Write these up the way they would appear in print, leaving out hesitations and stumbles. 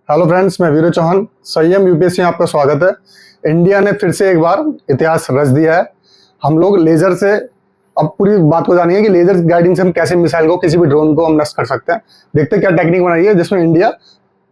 Hello friends, मैं वीरू चौहान। संयम UPSC में आपका स्वागत है। इंडिया ने फिर से एक बार इतिहास रच दिया है। हम लोग लेजर से अब पूरी बात को जानिए कि लेजर गाइडिंग से हम कैसे मिसाइल को, किसी भी ड्रोन को हम नष्ट कर सकते हैं। देखते हैं क्या टेक्निक बनाई है जिसमें इंडिया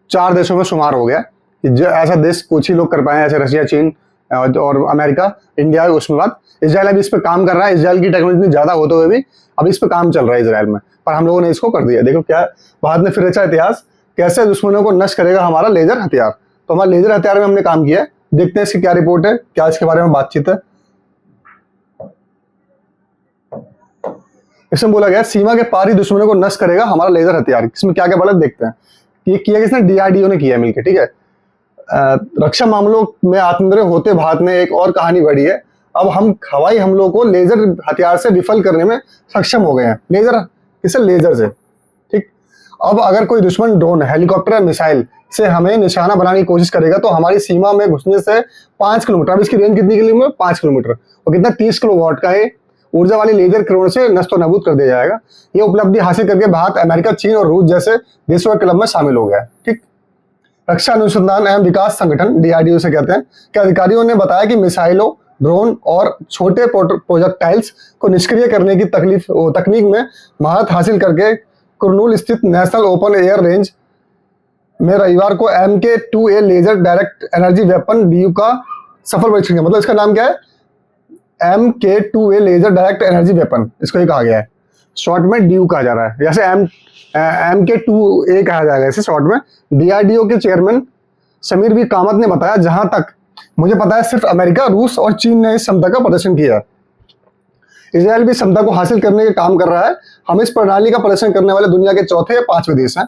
4 देशों में शुमार हो गया कि जो ऐसा देश कुछ ही लोग कर पाए हैं, ऐसे रशिया, चीन और अमेरिका। इंडिया उसमें बाद इसराइल अभी इस पर काम कर रहा है। इसराइल की टेक्नोलॉजी इतनी ज्यादा होते हुए भी अभी इस पर काम चल रहा है इसराइल में, पर हम लोगों ने इसको कर दिया। देखो क्या भारत ने फिर रचा इतिहास, कैसे दुश्मनों को नष्ट करेगा हमारा लेजर हथियार। तो हमारा लेजर हथियार में हमने काम किया है। देखते हैं इसकी क्या रिपोर्ट है, क्या इसके बारे में बातचीत है। इसमें बोला गया सीमा के पार ही दुश्मनों को नष्ट करेगा हमारा लेजर हथियार। इसमें क्या क्या बोला देखते हैं। ये किया किसने? डीआरडीओ ने किया मिलकर, ठीक है। रक्षा मामलों में आत्मनिर्भर होते भारत ने एक और कहानी बढ़ी है। अब हम हवाई हमलों को लेजर हथियार से विफल करने में सक्षम हो गए हैं। लेजर किससे? लेजर से, ठीक। अब अगर कोई दुश्मन ड्रोन, हेलीकॉप्टर या मिसाइल से हमें निशाना बनाने की कोशिश करेगा तो हमारी सीमा में घुसने से 5 किलोमीटर, अब इसकी रेंज कितनी किलोमीटर? 5 किलोमीटर। और कितना? 30 किलोवाट का है ऊर्जा वाली लेजर किरणों से नष्ट नाबूद कर दिया जाएगा। ये उपलब्धि हासिल करके भारत अमेरिका, चीन और रूस जैसे देशों के क्लब में शामिल हो गया है, ठीक। रक्षा अनुसंधान एवं विकास संगठन डीआरडीओ से कहते हैं कि अधिकारियों ने बताया कि मिसाइलों, ड्रोन और छोटे प्रोजेक्टाइल्स को निष्क्रिय करने की तकनीक में महारत हासिल करके कुरनूल स्थित नेशनल ओपन एयर रेंज में रविवार को MK2A laser direct energy weapon DU का सफल परीक्षण किया। मतलब इसका नाम क्या है? MK2A laser direct energy weapon, इसको ही कहा गया है। शॉर्ट में DU कहा जा रहा है, जैसे MK2A कहा जाएगा इसे शॉर्ट में। डीआरडीओ के चेयरमैन समीर बी कामत ने बताया, जहां तक मुझे पता है सिर्फ अमेरिका, रूस और चीन ने इस क्षमता का प्रदर्शन किया है। इजराइल भी इस क्षमता को हासिल करने का काम कर रहा है। हम इस प्रणाली का प्रदर्शन करने वाले दुनिया के चौथे या 5वें देश हैं।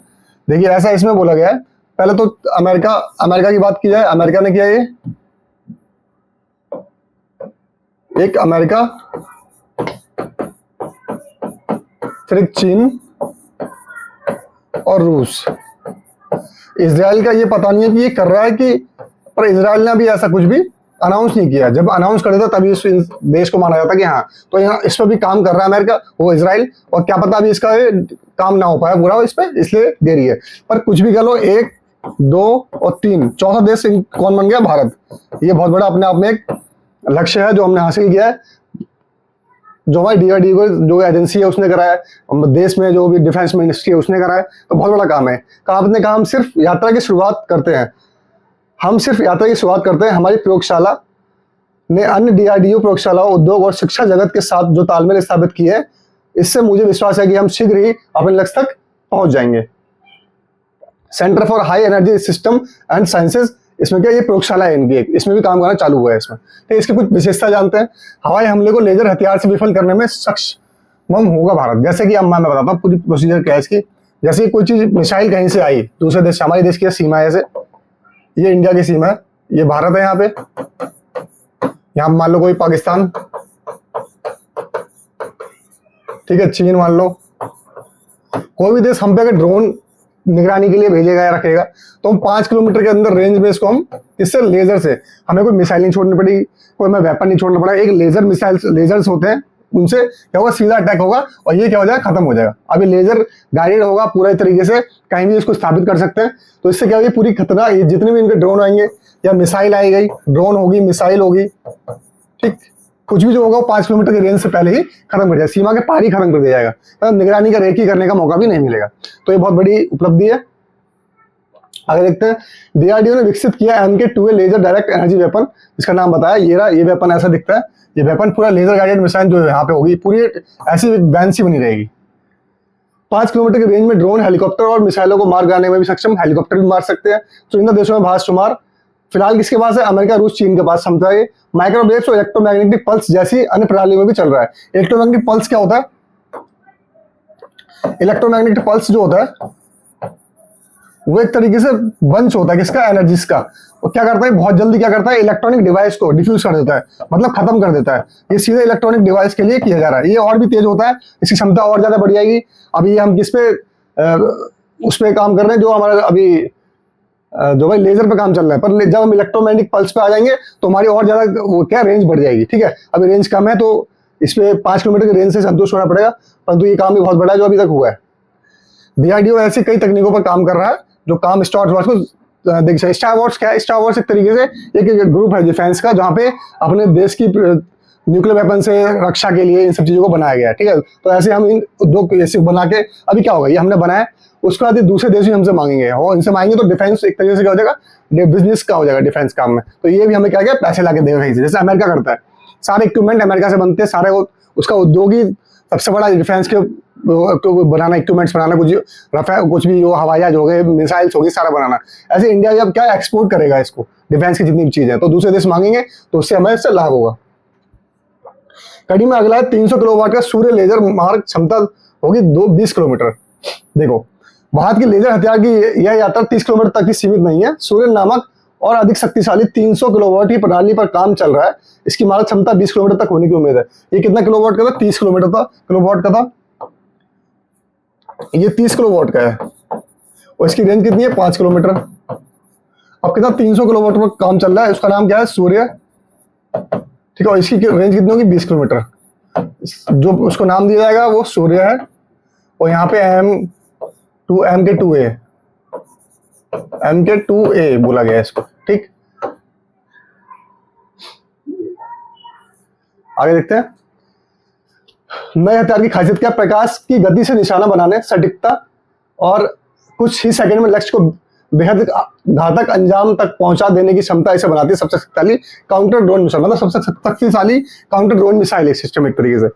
देखिए ऐसा इसमें बोला गया है। पहले तो अमेरिका की बात की जाए। अमेरिका ने किया ये, एक अमेरिका, फिर एक चीन और रूस। इजराइल का ये पता नहीं है कि ये कर रहा है कि, पर इजराइल ने अभी ऐसा कुछ भी अनाउंस नहीं किया। जब अनाउंस कर देता तभी इस देश को माना जाता कि हाँ, तो यहाँ इस पर भी काम कर रहा है अमेरिका, वो इजराइल। और क्या पता अभी इसका काम ना हो पाया पूरा इस पे, इसलिए देरी है। पर कुछ भी कह लो, 1, 2 और 3, चौथा देश कौन बन गया? भारत। ये बहुत बड़ा अपने आप में एक लक्ष्य है जो हमने हासिल किया है, जो हमारी डीआरडीओ को जो एजेंसी है उसने कराया है, देश में जो भी डिफेंस मिनिस्ट्री है उसने कराया है। तो बहुत बड़ा काम है। आपने कहा हम सिर्फ यात्रा की शुरुआत करते हैं। हमारी प्रयोगशाला ने अन्य डीआरडीओ प्रयोगशालाओं, उद्योग और शिक्षा जगत के साथ जो तालमेल स्थापित किए है, इससे मुझे विश्वास है कि हम शीघ्र ही अपने लक्ष्य तक पहुंच जाएंगे। Centre for high energy system and sciences, इसमें क्या, ये प्रयोगशाला है इनकी, इसमें भी काम करना चालू हुआ है इसमें। तो इसकी कुछ विशेषता जानते हैं। हवाई हमले को लेजर हथियार से विफल करने में सक्षम होगा भारत। जैसे कि अब मैं बताता हूँ पूरी प्रोसीजर क्या है इसकी। जैसे कोई चीज, मिसाइल कहीं से आई दूसरे देश, हमारे देश की सीमा है, जैसे ये इंडिया की सीमा है, ये भारत है। यहाँ पे, यहाँ मान लो कोई पाकिस्तान, ठीक है, चीन मान लो। कोई भी देश हम पे अगर ड्रोन निगरानी के लिए भेजेगा या रखेगा तो हम 5 किलोमीटर के अंदर रेंज में इसको हम इससे लेजर से, हमें कोई मिसाइल नहीं छोड़नी पड़ेगी, कोई हमें वेपन नहीं छोड़ना पड़ेगा। एक लेजर मिसाइल, लेजर्स होते हैं, उनसे क्या होगा, सीधा अटैक होगा और ये क्या हो जाएगा, खत्म हो जाएगा। अभी लेजर गाइडेड होगा पूरे तरीके से, कहीं भी इसको स्थापित कर सकते हैं। तो इससे क्या होगी, पूरी खतरा, ये जितने भी इनके ड्रोन आएंगे या मिसाइल आई गई, ड्रोन होगी, मिसाइल होगी, ठीक, कुछ भी जो होगा वो 5 किलोमीटर की रेंज से पहले ही खत्म कर जाएगा, सीमा के पार ही खत्म कर दिया जाएगा। तो निगरानी का रेकी करने का मौका भी नहीं मिलेगा। तो ये बहुत बड़ी उपलब्धि है। आगे देखते हैं। डीआरडीओ ने विकसित किया MK2A laser direct energy weapon, इसका नाम बताया। ये वेपन ऐसा दिखता है। ये वेपन पूरा लेजर गाइडेड मिसाइल जो यहाँ पे होगी, पूरी ऐसी वैन सी बनी रहेगी। 5 किलोमीटर की रेंज में ड्रोन, हेलीकॉप्टर और मिसाइलों को मार गिराने में भी सक्षम। हेलीकॉप्टर भी मार सकते हैं। तो इन देशों में भारत शुमार फिलहाल किसके पास है? अमेरिका, रूस, चीन के पास क्षमता है। माइक्रोवेव्स और इलेक्ट्रोमैग्नेटिक पल्स जैसी अन्य प्रणालियों में भी चल रहा है। इलेक्ट्रोमैग्नेटिक पल्स क्या होता है? इलेक्ट्रोमैग्नेटिक पल्स जो होता है वो एक तरीके से बंच होता है किसका? एनर्जीज का। वो क्या करता है, बहुत जल्दी क्या करता है, इलेक्ट्रॉनिक डिवाइस को डिफ्यूज कर देता है, मतलब खत्म कर देता है। ये सीधे इलेक्ट्रॉनिक डिवाइस के लिए किया जा रहा है। ये और भी तेज होता है, इसकी क्षमता और ज्यादा बढ़ जाएगी। अभी हम किस पे उस पे काम कर रहे हैं, जो हमारा अभी जो भाई लेजर पे काम चल रहा है। पर जब हम इलेक्ट्रोमैग्नेटिक पल्स पे आ जाएंगे तो हमारी और ज्यादा वो क्या, रेंज बढ़ जाएगी, ठीक है। अभी रेंज कम है तो इस पे 5 किलोमीटर की रेंज से संतुष्ट होना पड़ेगा, परंतु ये काम भी बहुत बड़ा है जो अभी तक हुआ है। डीआरडीओ ऐसी कई तकनीकों पर काम कर रहा है जो काम स्टॉर्च वॉच को देखिए स्टार वॉर्स क्या है, स्टार वॉर्स एक तरीके से एक ग्रुप है डिफेंस का, जहाँ पे अपने देश की न्यूक्लियर वेपन से रक्षा के लिए इन सब चीजों को बनाया गया है, ठीक है। तो ऐसे हम इन दो ऐसे बना के, अभी क्या होगा, ये हमने बनाया, उसके बाद दूसरे देश भी हमसे मांगेंगे, और इनसे मांगेंगे तो डिफेंस एक तरीके से क्या हो जाएगा, बिजनेस का हो जाएगा डिफेंस काम में। तो ये भी हमें क्या क्या पैसे ला के देगा कहीं से, जैसे अमेरिका करता है, सारे इक्विपमेंट अमेरिका से बनते हैं, सारे उसका उद्योग ही सबसे बड़ा डिफेंस के बनाना, इक्विपमेंट्स बनाना, कुछ भी जो हवाई जहाज हो गए, मिसाइल्स हो गई, सारा बनाना। ऐसे इंडिया जब क्या एक्सपोर्ट करेगा इसको, डिफेंस की जितनी भी चीजें, तो दूसरे देश मांगेंगे तो उससे हमें इससे लाभ होगा। कड़ी में अगला है 300 किलोवाट का सूर्य लेजर मार्ग, क्षमता होगी 20 किलोमीटर। देखो भारत की लेजर हथियार की यह यात्रा 30 किलोमीटर तक ही सीमित नहीं है। सूर्य नामक और अधिक शक्तिशाली 300 किलोवाट की प्रणाली पर काम चल रहा है। इसकी मारक क्षमता 20 किलोमीटर तक होने की उम्मीद है। ये कितना किलोवाट का था? 30 किलोमीटर था, किलोवाट का था। ये 30 किलोवाट का है और इसकी रेंज कितनी है? 5 किलोमीटर। अब कितना 300 किलोवाट पर काम चल रहा है, उसका नाम क्या है? सूर्य, ठीक है। और इसकी रेंज कितनी होगी? 20 किलोमीटर। जो उसको नाम दिया जाएगा वो सूर्य है, और यहाँ पे MK2A बोला गया है इसको, ठीक। आगे देखते हैं नए हथियार की खासियत क्या? प्रकाश की गति से निशाना बनाने, सटीकता और कुछ ही सेकंड में लक्ष्य को बेहद घातक अंजाम तक पहुंचा देने की क्षमता इसे बनाती है सबसे शक्तिशाली काउंटर ड्रोन मिसाइल, मतलब सबसे शक्तिशाली काउंटर ड्रोन मिसाइल सिस्टम एक तरीके से।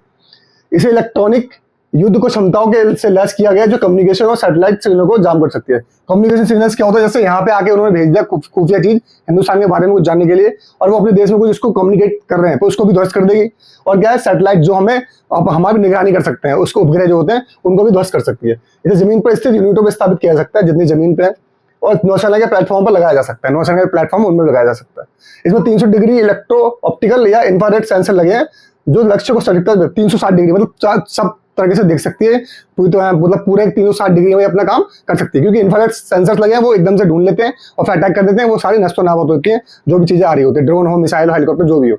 इसे इलेक्ट्रॉनिक युद्ध को क्षमताओं के से लैस किया गया है जो कम्युनिकेशन और सैटेलाइट सिग्नल को जाम कर सकती है। कम्युनिकेशन सिग्नल्स क्या होता है? जैसे यहाँ पे आके उन्होंने भेज दिया खुफिया चीज हिंदुस्तान के बारे में कुछ जानने के लिए, और वो अपने देश में कुछ इसको कम्युनिकेट कर रहे हैं तो उसको भी ध्वस्त कर देगी। और क्या है? सैटेलाइट जो हमें हमारी निगरानी कर सकते हैं, उसको उपग्रह जो होते हैं उनको भी ध्वस्त कर सकती है। इसे जमीन पर स्थित यूनिटों में स्थापित किया जा सकता है जितनी जमीन पे है, और नौसेना के प्लेटफॉर्म पर लगाया जा सकता है। नौसेना के प्लेटफॉर्म उनमें लगाया जा सकता है। इसमें 300 डिग्री इलेक्ट्रो ऑप्टिकल या इंफ्रारेड सेंसर लगे हैं जो लक्ष्य को सटीकता 360 डिग्री मतलब सब तरह से देख सकती है। पूरी तो मतलब पूरे 360 डिग्री में अपना काम कर सकती है, क्योंकि इंफ्रारेड सेंसर्स लगे हैं, वो एकदम से ढूंढ लेते हैं और फिर अटैक कर देते हैं। वो सारी नष्ट नाबूद होती है जो भी चीजें आ रही होती है, ड्रोन हो, मिसाइल हो, हेलीकॉप्टर जो भी हो।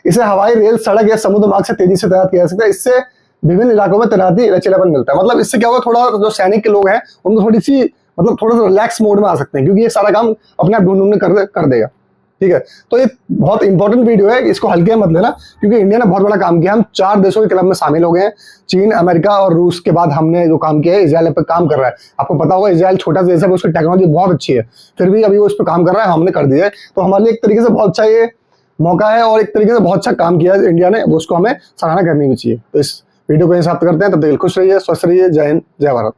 इसे हवाई, रेल, सड़क या समुद्र मार्ग से तेजी से तैनात किया जा सकता है। इससे विभिन्न इलाकों में तैनाती लचीलापन मिलता है। मतलब इससे क्या होगा, थोड़ा जो सैनिक के लोग हैं उनको थोड़ी सी मतलब थोड़ा सा रिलैक्स मोड में आ सकते हैं, क्योंकि ये सारा काम अपने आप ढूंढ कर देगा, ठीक है। तो ये बहुत इंपॉर्टेंट वीडियो है, इसको हल्के में मत लेना, क्योंकि इंडिया ने बहुत बड़ा काम किया। हम 4 देशों के क्लब में शामिल हो गए हैं, चीन, अमेरिका और रूस के बाद हमने जो काम किया है, इजराइल पर काम कर रहा है। आपको पता होगा इजराइल छोटा सा देश है, उसकी टेक्नोलॉजी बहुत अच्छी है, फिर भी अभी वो इस पर काम कर रहा है, हमने कर दिया है। तो हमारे लिए एक तरीके से बहुत अच्छा ये मौका है, और एक तरीके से बहुत अच्छा काम किया है इंडिया ने, उसको हमें सराहना करनी भी चाहिए। तो इस वीडियो को समाप्त करते हैं, तब तक खुश रहिए, स्वस्थ रहिए। जय हिंद, जय भारत।